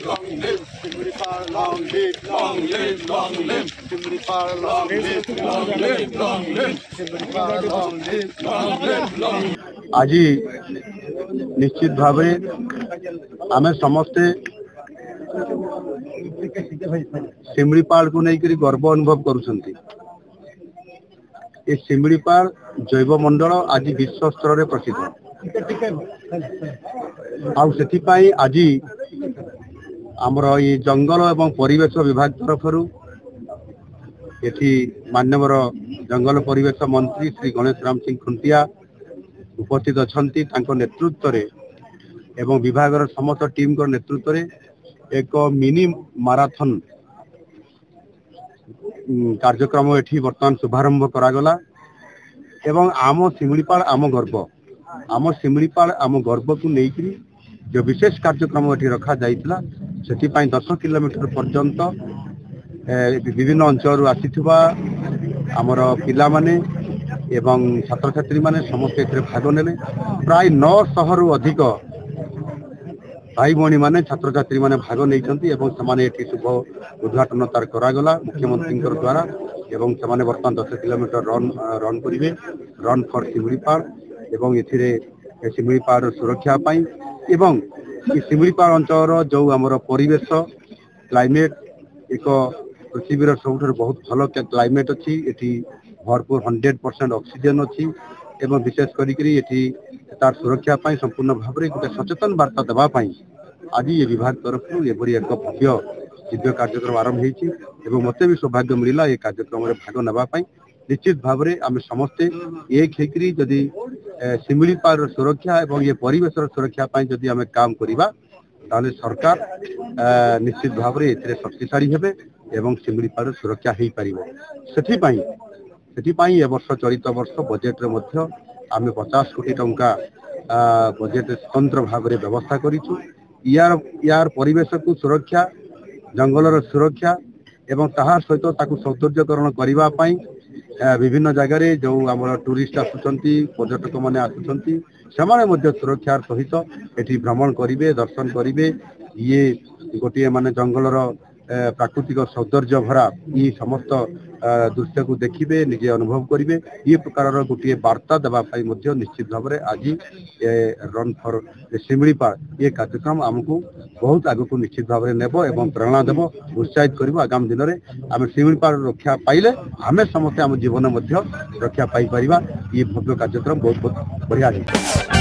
long live Simripal, long live, long live, long live Simripal, long live, long live, long live Simripal, long live, long live, long live। आज निश्चित भाव आम समस्ते शिमिलीपाल को लेकर गर्व अनुभव करुछंती। ये शिमिलीपाल जैवमंडल आज विश्व स्तर में प्रसिद्ध आज आमर ये जंगल एवं परिवेश विभाग तरफ ये माननीय जंगल परिवेश मंत्री श्री गणेश राम सिंह खुंटिया उपस्थित अच्छा नेतृत्व एवं विभाग समस्त टीम को नेतृत्व एक मिनी माराथन कार्यक्रम एठी वर्तमान शुभारंभ करागला एवं आम शिमिलीपाल आम गर्व को लेकर जो विशेष कार्यक्रम एठी रखा जाइतिला सेति पई 10 किलोमीटर पर्यंत विभिन्न अंचल आसीथिबा आमर पिला माने एवं छात्र छात्री माने समस्त एथिरे भाग नेले। प्राय 900 रु अधिक भाई भौणी माने छात्र छात्री माने भाग नैछंती एवं समाने एठी शुभ उद्घाटन तार करागला मुख्यमंत्री द्वारा एवं समाने वर्तमान 10 किलोमीटर रन करिवे रन फॉर शिमिलीपाल एवं एथिरे शिमिलीपाल सुरक्षा पाई एवं शिमिलीपाल अंचल जो आमर परिवेश क्लाइमेट एक पृथ्वीर सब बहुत भल क्लाइमेट अच्छी एटी भरपूर 100% ऑक्सीजन अच्छी एवं विशेष करी तार सुरक्षा पाई संपूर्ण भाव में गोटे सचेतन वार्ता देवाई आज ये विभाग तरफ एभरी एक भव्य दिव्य कार्यक्रम आरंभ होती मत भी सौभाग्य मिला ये कार्यक्रम में भाग नापी। निश्चित भाव में आम समस्ते एक होकरी जदि शिमिलीपाल सुरक्षा और ये परिवेश सुरक्षा जदि आम काम करवा ताले सरकार निश्चित भाव में ए शक्तिशाली हेबे एवं शिमिलीपाल सुरक्षा हो पार से वर्ष चलित वर्ष बजेट रे मध्य आम 50 कोटी टंका बजेट स्वतंत्र भाव में व्यवस्था करूँ यार परिवेश को सुरक्षा जंगलर सुरक्षा एवं ताहार सहित ताकू सौंदर्यकरण करने विभिन्न जगार जो आम टूरिस्ट आसुंच पर्यटक मैंने आसुंच से सुरक्षार सहित एटी भ्रमण करेंगे दर्शन करेंगे ये गोटे माने जंगलर प्राकृतिक सौंदर्य भरा ये समस्त दृश्य को देखिए निजे अनुभव करेंगे ये प्रकार गोटे वार्ता देवाई निश्चित भाव में आज रन फॉर शिमिलीपाल ये कार्यक्रम आमको बहुत आगक निश्चित भाव में नेब एवं प्रेरणा देव उत्साहित कर आगामी दिन में आम शिमिलीपाल रक्षा पाइले आम समस्त आम जीवन रक्षा पाई पारिबा। ये भव्य कार्यक्रम बहुत बहुत बढ़िया है।